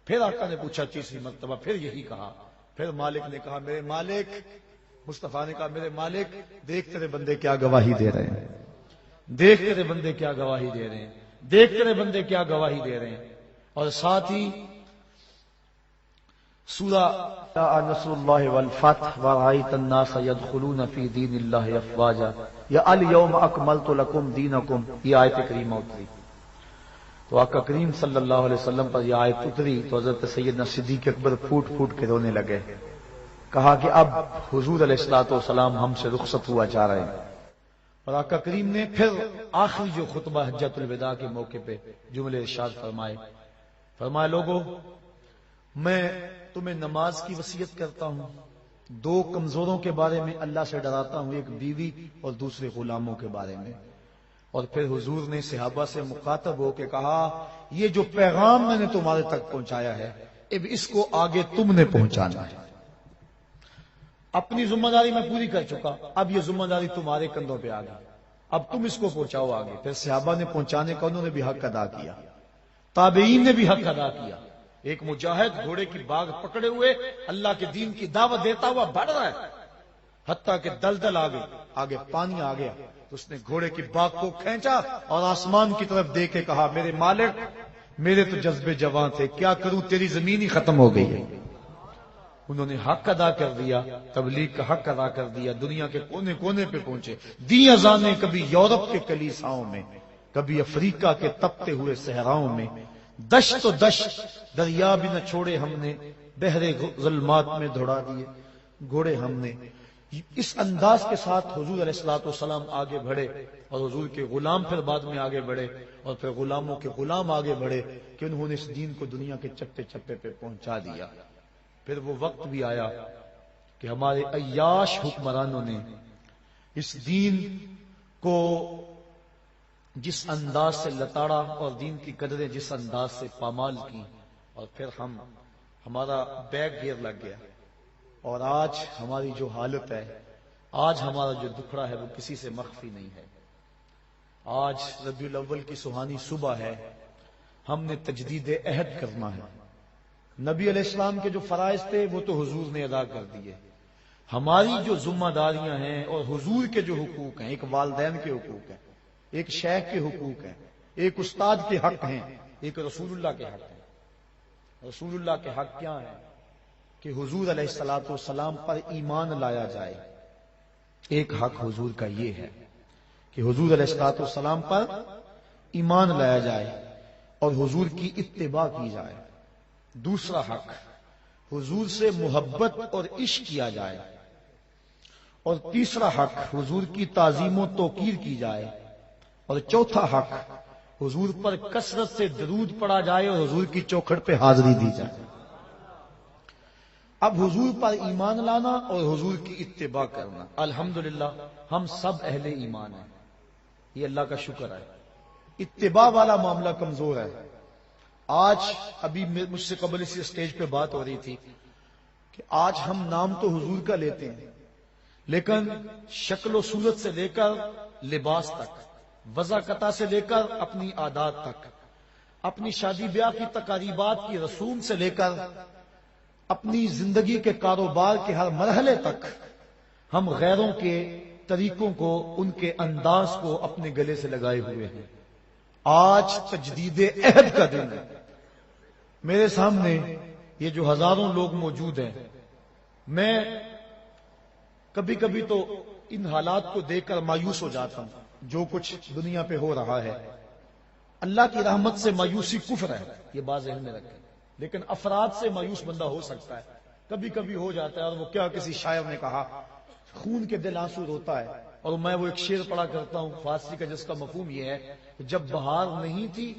پھر آقا نے پوچھا تیسری مرتبہ، پھر یہی کہا. پھر مالک نے کہا میرے مالک، مصطفیٰ نے کہا میرے مالک دیکھ تیرے بندے کیا گواہی دے رہے ہیں، دیکھ تیرے بندے کیا گواہی دے رہے ہیں، دیکھ تیرے بندے کیا گواہی دے رہے ہیں. اور ساتھ ہی سورہ نصر اللہ والفتح ورأیت الناس يدخلون فی دین اللہ افواجا یا الیوم اکملت لکم دینکم، یہ آیت کریمہ اتری. تو آقا کریم صلی اللہ علیہ وسلم پر یہ آیت اتری تو حضرت سیدنا صدیق اکبر پھوٹ پھوٹ کے رونے لگے. کہا کہ اب حضور علیہ الصلوۃ والسلام ہم سے رخصت ہوا جا رہے ہیں. اور آقا کریم نے پھر آخری جو خطبہ حجۃ الوداع کے موقع پہ جملے ارشاد فرمائے لوگوں میں تمہیں نماز کی وصیت کرتا ہوں، 2 کمزوروں کے بارے میں اللہ سے ڈراتا ہوں، ایک بیوی اور دوسرے غلاموں کے بارے میں. اور پھر حضور نے صحابہ سے مخاطب ہو کے کہا یہ جو پیغام میں نے تمہارے تک پہنچایا ہے اب اس کو آگے تم نے پہنچانا ہے. اپنی ذمہ داری میں پوری کر چکا، اب یہ ذمہ داری تمہارے کندھوں پہ آ گئی، اب تم اس کو پہنچاؤ آگے. پھر صحابہ نے پہنچانے کا انہوں نے بھی حق ادا کیا، تابعین نے بھی حق ادا کیا. ایک مجاہد گھوڑے کی باغ پکڑے ہوئے اللہ کے دین کی دعوت دیتا ہوا بڑھ رہا ہے، حتیٰ کہ دلدل آ گئی، آگے پانی آ گیا تو اس نے گھوڑے کی باغ کو کھینچا اور آسمان کی طرف دیکھ کے کہا میرے مالک میرے تو جذبے جوان تھے، کیا کروں تیری زمین ہی ختم ہو گئی ہے. انہوں نے حق ادا کر دیا، تبلیغ کا حق ادا کر دیا، دنیا کے کونے کونے پہ پہنچے، دی اذانیں کبھی یورپ کے کلیساؤں میں، کبھی افریقہ کے تپتے ہوئے صحراؤں میں، دشت و دشت دریا بھی نہ چھوڑے ہم نے، بحر ظلمات میں دوڑا دیے گھوڑے ہم نے۔ اس انداز کے ساتھ حضور علیہ الصلوۃ والسلام آگے بڑھے، اور حضور کے غلام پھر بعد میں آگے بڑھے، اور پھر غلاموں کے غلام آگے بڑھے کہ انہوں نے اس دین کو دنیا کے چپے چپے پہ پہنچا دیا۔ پھر وہ وقت بھی آیا کہ ہمارے عیاش حکمرانوں نے اس دین کو جس انداز سے لتاڑا اور دین کی قدریں جس انداز سے پامال کی، اور پھر ہمارا بیک گیئر لگ گیا، اور آج ہماری جو حالت ہے، آج ہمارا جو دکھڑا ہے وہ کسی سے مخفی نہیں ہے۔ آج ربیع الاول کی سہانی صبح ہے، ہم نے تجدید عہد کرنا ہے۔ نبی علیہ السلام کے جو فرائض تھے وہ تو حضور نے ادا کر دیے، ہماری جو ذمہ داریاں ہیں اور حضور کے جو حقوق ہیں، ایک والدین کے حقوق ہیں، ایک شیخ کے حقوق ہیں، ایک استاد کے حق ہیں، ایک رسول اللہ کے حق ہیں۔ رسول اللہ کے حق کیا ہیں؟ کہ حضور علیہ الصلوۃ والسلام پر ایمان لایا جائے۔ ایک حق حضور کا یہ ہے کہ حضور علیہ الصلوۃ والسلام پر ایمان لایا جائے اور حضور کی اتباع کی جائے۔ دوسرا حق حضور سے محبت اور عشق کیا جائے، اور تیسرا حق حضور کی تعظیم و توقیر کی جائے، اور چوتھا حق حضور پر کثرت سے درود پڑھا جائے اور حضور کی چوکھٹ پہ حاضری دی جائے۔ اب حضور پر ایمان لانا اور حضور کی اتباع کرنا، الحمدللہ ہم سب اہل ایمان ہیں، یہ اللہ کا شکر ہے۔ اتباع والا معاملہ کمزور ہے۔ آج ابھی مجھ سے قبل اسی اسٹیج پہ بات ہو رہی تھی کہ آج ہم نام تو حضور کا لیتے ہیں، لیکن شکل و صورت سے لے کر لباس تک، وضاقتہ سے لے کر اپنی عادات تک، اپنی شادی بیاہ کی تقریبات کی رسوم سے لے کر اپنی زندگی کے کاروبار کے ہر مرحلے تک ہم غیروں کے طریقوں کو، ان کے انداز کو اپنے گلے سے لگائے ہوئے ہیں۔ آج تجدید عہد کا دن ہے۔ میرے سامنے یہ جو ہزاروں لوگ موجود ہیں، میں کبھی کبھی تو ان حالات کو دیکھ کر مایوس ہو جاتا ہوں، جو کچھ دنیا پہ ہو رہا ہے۔ اللہ کی رحمت سے مایوسی کفر ہے، یہ بات ذہن میں رکھیں، لیکن افراد سے مایوس بندہ ہو سکتا ہے، کبھی کبھی ہو جاتا ہے۔ اور وہ کیا کسی شاعر نے کہا، خون کے دل آنسو روتا ہے، اور میں وہ ایک شعر پڑھا کرتا ہوں فارسی کا جس کا مفہوم یہ ہے کہ جب بہار نہیں تھی،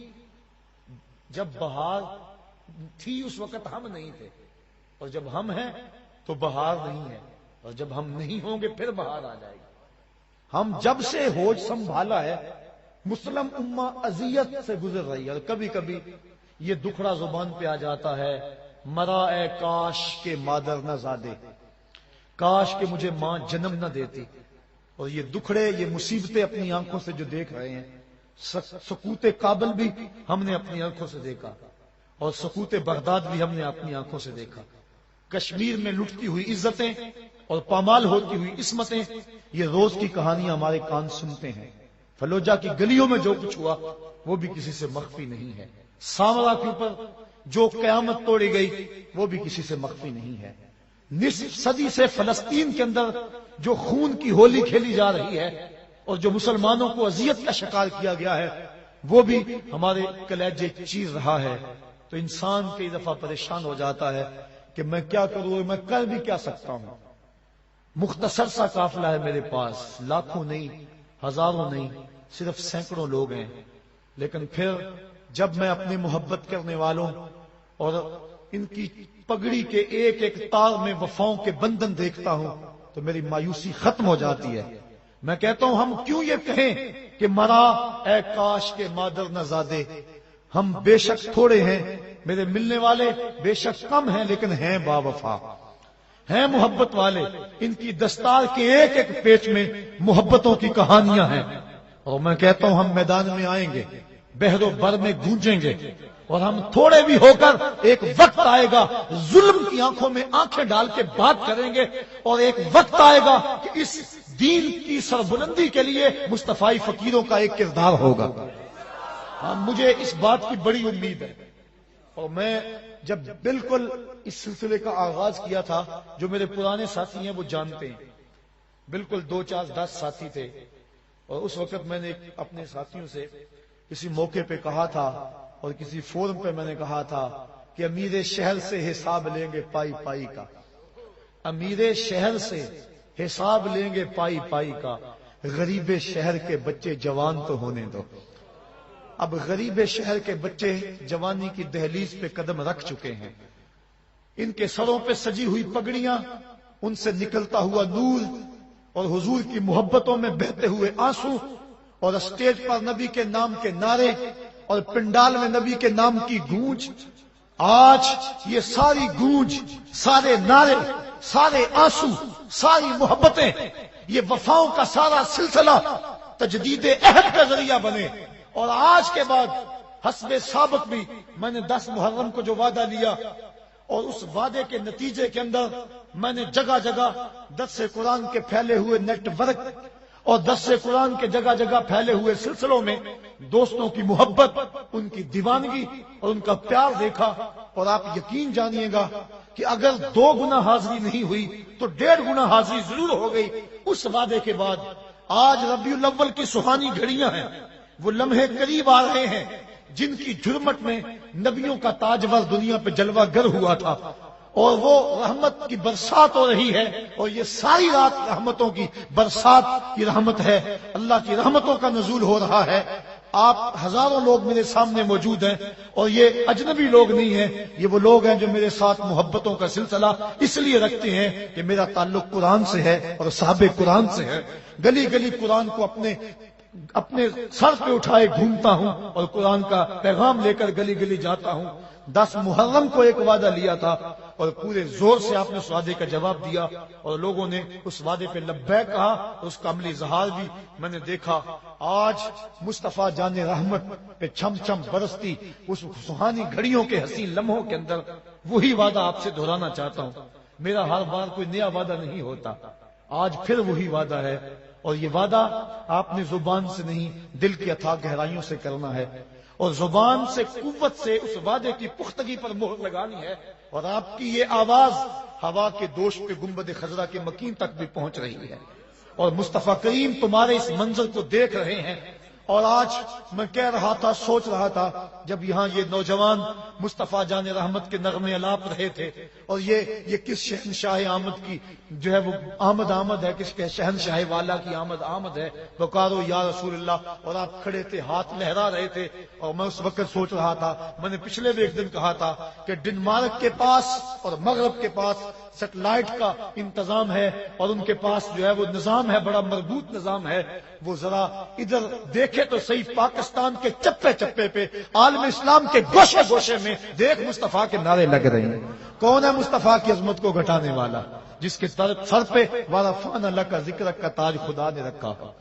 جب بہار تھی اس وقت ہم نہیں تھے، اور جب ہم ہیں تو بہار نہیں ہے، اور جب ہم نہیں ہوں گے پھر بہار آ جائے گی۔ ہم جب سے ہوش سنبھالا ہے مسلم امہ اذیت سے گزر رہی ہے، اور کبھی کبھی یہ دکھڑا زبان پہ آ جاتا ہے، مرا اے کاش کے مادر نہ زادے، کاش کہ مجھے ماں جنم نہ دیتی۔ اور یہ دکھڑے، یہ مصیبتیں اپنی آنکھوں سے جو دیکھ رہے ہیں، سقوط کابل بھی ہم نے اپنی آنکھوں سے دیکھا، اور سقوط بغداد بھی ہم نے اپنی آنکھوں سے دیکھا۔ کشمیر میں لٹتی ہوئی عزتیں اور پامال ہوتی ہوئی عصمتیں، یہ روز کی کہانیاں ہمارے کان سنتے ہیں۔ فلوجہ کی گلیوں میں جو کچھ ہوا وہ بھی کسی سے مخفی نہیں ہے۔ سامرا کے اوپر جو قیامت توڑی گئی وہ بھی کسی سے مخفی نہیں ہے۔ نصف صدی سے فلسطین کے اندر جو خون کی ہولی کھیلی جا رہی ہے اور جو مسلمانوں کو اذیت کا شکار کیا گیا ہے وہ بھی ہمارے کلیجے چیر رہا ہے۔ تو انسان کئی دفعہ پریشان ہو جاتا ہے کہ میں کیا کروں، میں کر بھی کیا سکتا ہوں۔ مختصر سا قافلہ ہے میرے پاس، لاکھوں نہیں، ہزاروں نہیں، صرف سینکڑوں لوگ ہیں، لیکن پھر جب میں اپنے محبت کرنے والوں اور ان کی پگڑی کے ایک ایک تار میں وفاؤں کے بندھن دیکھتا ہوں تو میری مایوسی ختم ہو جاتی ہے۔ میں کہتا ہوں ہم کیوں یہ کہیں کہ مرا اے کاش کے مادر نہ زادے، ہم بے شک تھوڑے ہیں، میرے ملنے والے بے شک کم ہیں، لیکن ہیں با وفا، ہیں محبت والے۔ ان کی دستار کے ایک ایک پیچ میں محبتوں کی کہانیاں ہیں، اور میں کہتا ہوں ہم میدان میں آئیں گے، بحر و بر میں گونجیں گے، اور ہم تھوڑے بھی ہو کر ایک وقت آئے گا ظلم کی آنکھوں میں آنکھیں ڈال کے بات کریں گے، اور ایک وقت آئے گا کہ اس دین کی سربلندی کے لیے مصطفی فقیروں کا ایک کردار ہوگا۔ مجھے اس بات کی بڑی امید ہے، اور میں جب بالکل اس سلسلے کا آغاز کیا تھا، جو میرے پرانے ساتھی ہیں وہ جانتے ہیں، بالکل 2 4 10 ساتھی تھے، اور اس وقت میں نے اپنے ساتھیوں سے کسی موقع پہ کہا تھا اور کسی فورم پہ میں نے کہا تھا کہ امیر شہر سے حساب لیں گے پائی پائی کا، امیر شہر سے حساب لیں گے پائی پائی کا، غریب شہر کے بچے جوان تو ہونے دو۔ اب غریب شہر کے بچے جوانی کی دہلیز پہ قدم رکھ چکے ہیں، ان کے سروں پہ سجی ہوئی پگڑیاں، ان سے نکلتا ہوا نور اور حضور کی محبتوں میں بہتے ہوئے آنسو، اور اسٹیج پر نبی کے نام کے نعرے اور پنڈال میں نبی کے نام کی گونج، آج یہ ساری گونج، سارے نعرے، سارے آنسو، ساری محبتیں، یہ وفاؤں کا سارا سلسلہ تجدید عہد کا ذریعہ بنے۔ اور آج کے بعد حسب سابق بھی میں نے 10 محرم کو جو وعدہ لیا، اور اس وعدے کے نتیجے کے اندر میں نے جگہ جگہ درس قرآن کے پھیلے ہوئے نیٹ ورک اور درس قرآن کے جگہ جگہ پھیلے ہوئے سلسلوں میں دوستوں کی محبت، ان کی دیوانگی اور ان کا پیار دیکھا، اور آپ یقین جانیے گا کہ اگر 2 گنا حاضری نہیں ہوئی تو 1.5 گنا حاضری ضرور ہو گئی اس وعدے کے بعد۔ آج ربیع الاول کی سہانی گھڑیاں ہیں، وہ لمحے قریب آ رہے ہیں جن کی جرمٹ میں نبیوں کا تاجور دنیا پہ جلوہ گر ہوا تھا، اور وہ رحمت کی برسات ہو رہی ہے، اور یہ ساری رات رحمتوں کی برسات کی رحمت ہے، اللہ کی رحمتوں کا نزول ہو رہا ہے۔ آپ ہزاروں لوگ میرے سامنے موجود ہیں، اور یہ اجنبی لوگ نہیں ہیں، یہ وہ لوگ ہیں جو میرے ساتھ محبتوں کا سلسلہ اس لیے رکھتے ہیں کہ میرا تعلق قرآن سے ہے اور صحابہ قرآن سے ہے۔ گلی گلی قرآن کو اپنے سر پہ اٹھائے گھومتا ہوں، اور قرآن کا پیغام لے کر گلی گلی جاتا ہوں۔ 10 محرم کو ایک وعدہ لیا تھا، اور پورے زور سے آپ نے اس وعدے کا جواب دیا، اور لوگوں نے اس وعدے پہ لبیک کہا، اور اس کا عملی اظہار بھی میں نے دیکھا۔ آج مصطفیٰ جان رحمت پہ چھم چھم برستی اس سہانی گھڑیوں کے حسین لمحوں کے اندر وہی وعدہ آپ سے دہرانا چاہتا ہوں۔ میرا ہر بار کوئی نیا وعدہ نہیں ہوتا، آج پھر وہی وعدہ ہے، اور یہ وعدہ آپ نے زبان سے نہیں، دل کی اتھاہ گہرائیوں سے کرنا ہے، اور زبان سے قوت سے اس وعدے کی پختگی پر مہر لگانی ہے، اور آپ کی یہ آواز ہوا کے دوش پہ گنبد خضرا کے مکین تک بھی پہنچ رہی ہے، اور مصطفیٰ کریم تمہارے اس منظر کو دیکھ رہے ہیں۔ اور آج میں کہہ رہا تھا، سوچ رہا تھا، جب یہاں یہ نوجوان مصطفیٰ جان رحمت کے نغمے الاپ رہے تھے، اور یہ کس شہنشاہ آمد کی جو ہے وہ آمد ہے، کس کے شہنشاہ والا کی آمد ہے، پکارو یا رسول اللہ، اور آپ کھڑے تھے، ہاتھ لہرا رہے تھے، اور میں اس وقت سوچ رہا تھا، میں نے پچھلے بھی ایک دن کہا تھا کہ ڈنمارک کے پاس اور مغرب کے پاس سیٹلائٹ کا انتظام ہے، اور ان کے پاس جو ہے وہ نظام ہے، بڑا مربوط نظام ہے۔ وہ ذرا ادھر دیکھے تو صحیح، پاکستان کے چپے چپے پہ، عالم اسلام کے گوشے گوشے میں دیکھ مصطفیٰ کے نعرے لگ رہے ہیں۔ کون ہے مصطفیٰ کی عظمت کو گھٹانے والا؟ جس کے سر پہ وَرَفَعْنَا لَكَ ذِكْرَكَ کا تاج خدا نے رکھا ہو،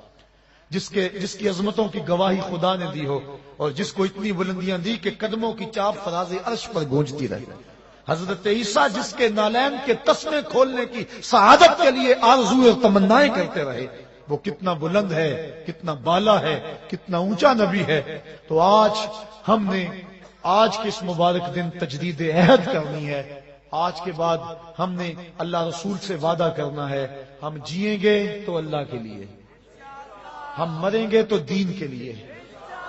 جس کی عظمتوں کی گواہی خدا نے دی ہو، اور جس کو اتنی بلندیاں دی کہ قدموں کی چاپ فراز عرش پر گونجتی رہے۔ حضرت عیسیٰ جس کے نالین کے تسمے کھولنے کی سعادت کے لیے آرزو اور تمنائیں کرتے رہے، وہ کتنا بلند ہے، کتنا بالا ہے، کتنا اونچا نبی ہے۔ تو آج ہم نے آج کے اس مبارک دن تجدید عہد کرنی ہے۔ آج کے بعد ہم نے اللہ رسول سے وعدہ کرنا ہے، ہم جئیں گے تو اللہ کے لیے، ہم مریں گے تو دین کے لیے،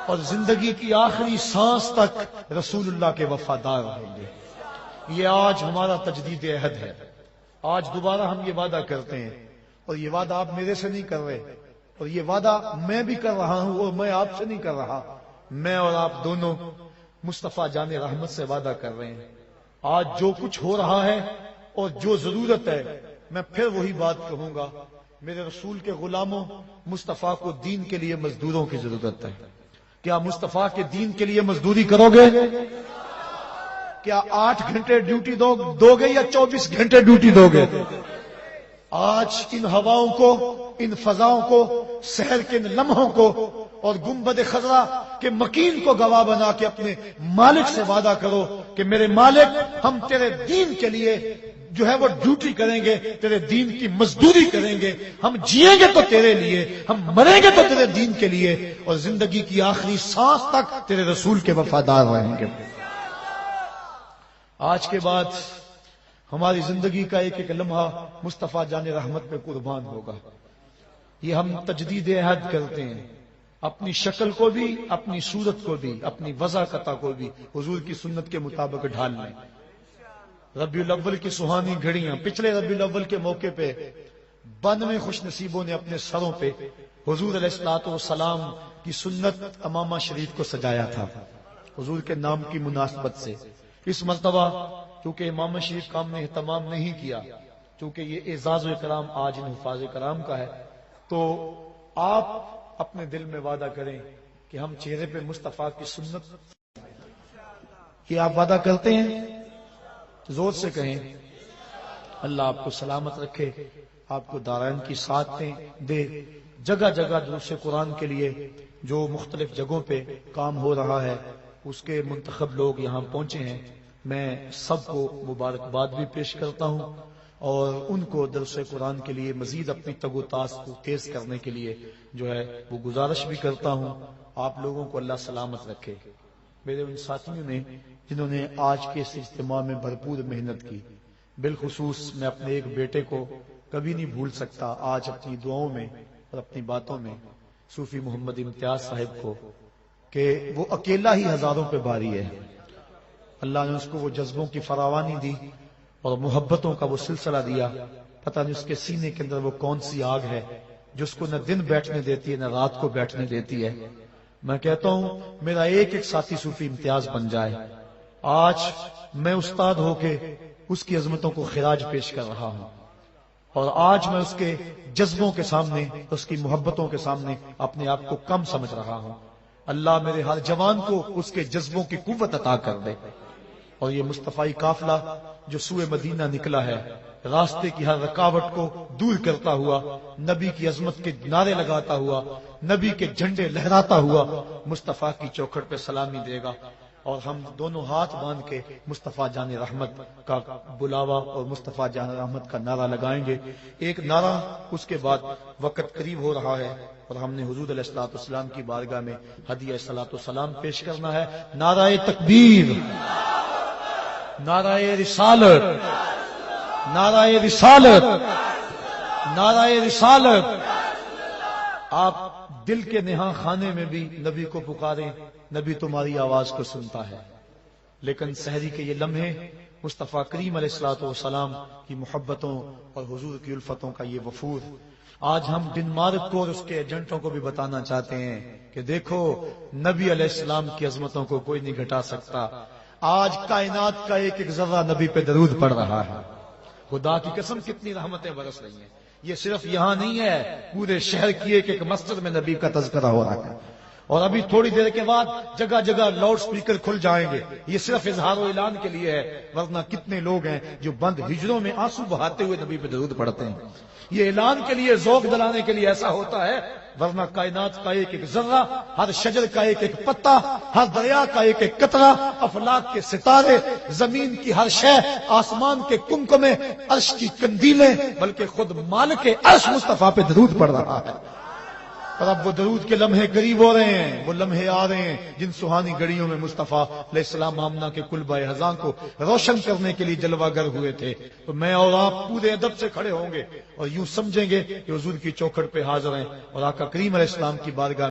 اور زندگی کی آخری سانس تک رسول اللہ کے وفادار رہیں گے۔ یہ آج ہمارا تجدید عہد ہے۔ آج دوبارہ ہم یہ وعدہ کرتے ہیں، اور یہ وعدہ آپ میرے سے نہیں کر رہے، اور یہ وعدہ میں بھی کر رہا ہوں، اور میں آپ سے نہیں کر رہا، میں اور آپ دونوں مصطفیٰ جان رحمت سے وعدہ کر رہے ہیں۔ آج جو کچھ ہو رہا ہے اور جو ضرورت ہے، میں پھر وہی بات کہوں گا، میرے رسول کے غلاموں، مصطفیٰ کو دین کے لیے مزدوروں کی ضرورت ہے۔ کیا مصطفیٰ کے دین کے لیے مزدوری کرو گے؟ کیا 8 گھنٹے ڈیوٹی دو گے یا 24 گھنٹے ڈیوٹی دو گے؟ آج ان ہواؤں کو، ان فضاؤں کو، سحر کے ان لمحوں کو، اور گنبد خضرا کے مکین کو گواہ بنا کے اپنے مالک سے وعدہ کرو کہ میرے مالک، ہم تیرے دین کے لیے جو ہے وہ ڈیوٹی کریں گے، تیرے دین کی مزدوری کریں گے، ہم جیئیں گے تو تیرے لیے، ہم مریں گے تو تیرے دین کے لیے، اور زندگی کی آخری سانس تک تیرے رسول کے وفادار رہیں گے۔ آج کے بعد ہماری زندگی کا ایک ایک لمحہ مصطفیٰ جان رحمت پہ قربان ہوگا. یہ ہم تجدید عہد کرتے ہیں، اپنی شکل کو بھی، اپنی صورت کو بھی، اپنی وضاقتہ کو بھی حضور کی سنت کے مطابق ڈھال لیں. ربیع الاول کی سہانی گھڑیاں، پچھلے ربیع الاول کے موقع پہ 92 خوش نصیبوں نے اپنے سروں پہ حضور علیہ الصلوۃ والسلام کی سنت امامہ شریف کو سجایا تھا حضور کے نام کی مناسبت سے. اس مرتبہ کیونکہ امامہ شریف کا ہم نے اہتمام نہیں کیا، کیونکہ یہ اعزاز و اکرام آج ان حفاظ کرام کا ہے، تو آپ اپنے دل میں وعدہ کریں کہ ہم چہرے پہ مصطفیٰ کی سنت. کہ آپ وعدہ کرتے ہیں؟ زور سے کہیں. اللہ آپ کو سلامت رکھے، آپ کو دارین کی ساتھ دے. جگہ جگہ دروس قرآن کے لیے جو مختلف جگہوں پہ کام ہو رہا ہے، اس کے منتخب لوگ یہاں پہنچے ہیں. میں سب کو مبارکباد بھی پیش کرتا ہوں اور ان کو درس قرآن کے لیے مزید اپنی تگ و تاس کو تیز کرنے کے لیے جو ہے وہ گزارش بھی کرتا ہوں. آپ لوگوں کو اللہ سلامت رکھے. میرے ان ساتھیوں نے جنہوں نے آج کے اس اجتماع میں بھرپور محنت کی، بالخصوص میں اپنے ایک بیٹے کو کبھی نہیں بھول سکتا آج اپنی دعاؤں میں اور اپنی باتوں میں، صوفی محمد امتیاز صاحب کو، کہ وہ اکیلا ہی ہزاروں پہ بھاری ہے. اللہ نے اس کو وہ جذبوں کی فراوانی دی اور محبتوں کا وہ سلسلہ دیا. پتہ نہیں اس کے سینے کے اندر وہ کون سی آگ ہے جو اس کو نہ دن بیٹھنے دیتی ہے نہ رات کو بیٹھنے دیتی ہے. میں کہتا ہوں میرا ایک ایک ساتھی صوفی امتیاز بن جائے. آج میں استاد ہو کے اس کی عظمتوں کو خراج پیش کر رہا ہوں اور آج میں اس کے جذبوں کے سامنے، اس کی محبتوں کے سامنے اپنے آپ کو کم سمجھ رہا ہوں. اللہ میرے ہر جوان کو اس کے جذبوں کی قوت عطا کر دے. اور یہ مصطفی قافلہ جو سوئے مدینہ نکلا ہے، راستے کی ہر رکاوٹ کو دور کرتا ہوا، نبی کی عظمت کے نعرے لگاتا ہوا، نبی کے جھنڈے لہراتا ہوا مصطفیٰ کی چوکھٹ پہ سلامی دے گا. اور ہم دونوں ہاتھ باندھ کے مصطفیٰ جان رحمت کا بلاوا اور مصطفیٰ جان رحمت کا نعرہ لگائیں گے. ایک نعرہ، اس کے بعد وقت قریب ہو رہا ہے اور ہم نے حضور علیہ الصلوۃ والسلام کی بارگاہ میں ہدیہ صلاۃ والسلام پیش کرنا ہے. نعرہ تکبیر، نعرہ رسالت، نعرہ رسالت، نعرہ رسالت. آپ دل کے نہاں خانے میں بھی نبی کو پکاریں، نبی تمہاری آواز کو سنتا ہے. لیکن سحری کے یہ لمحے مصطفیٰ کریم علیہ الصلوۃ والسلام کی محبتوں اور حضور کی الفتوں کا یہ وفود، آج ہم ڈنمارک کو اور اس کے ایجنٹوں کو بھی بتانا چاہتے ہیں کہ دیکھو نبی علیہ السلام کی عظمتوں کو کوئی نہیں گھٹا سکتا. آج کائنات کا ایک ایک ذرہ نبی پہ درود پڑ رہا ہے. خدا کی قسم کتنی رحمتیں برس رہی ہیں. یہ صرف یہاں نہیں ہے، پورے شہر کی ایک ایک مسجد میں نبی کا تذکرہ ہو رہا ہے. اور ابھی تھوڑی دیر کے بعد جگہ جگہ لاؤڈ سپیکر کھل جائیں گے. یہ صرف اظہار و اعلان کے لیے ہے، ورنہ کتنے لوگ ہیں جو بند ہجروں میں آنسو بہاتے ہوئے نبی پہ درود پڑھتے ہیں. یہ اعلان کے لیے، ذوق دلانے کے لیے ایسا ہوتا ہے، ورنہ کائنات کا ایک ایک ذرہ، ہر شجر کا ایک ایک پتا، ہر دریا کا ایک ایک قطرہ، افلاک کے ستارے، زمین کی ہر شے، آسمان کے کمکمے، عرش کی کندیلیں، بلکہ خود مالک عرش مصطفیٰ پہ درود پڑھ رہا ہے. اور اب وہ درود کے لمحے قریب ہو رہے ہیں، وہ لمحے آ رہے ہیں جن سہانی گھڑیوں میں مصطفیٰ علیہ السلام آمنہ کے کلبہ ہزاں کو روشن کرنے کے لیے جلوہ گر ہوئے تھے. تو میں اور آپ پورے ادب سے کھڑے ہوں گے اور یوں سمجھیں گے کہ حضور کی چوکھٹ پہ حاضر ہیں اور آقا کریم علیہ السلام کی بارگاہ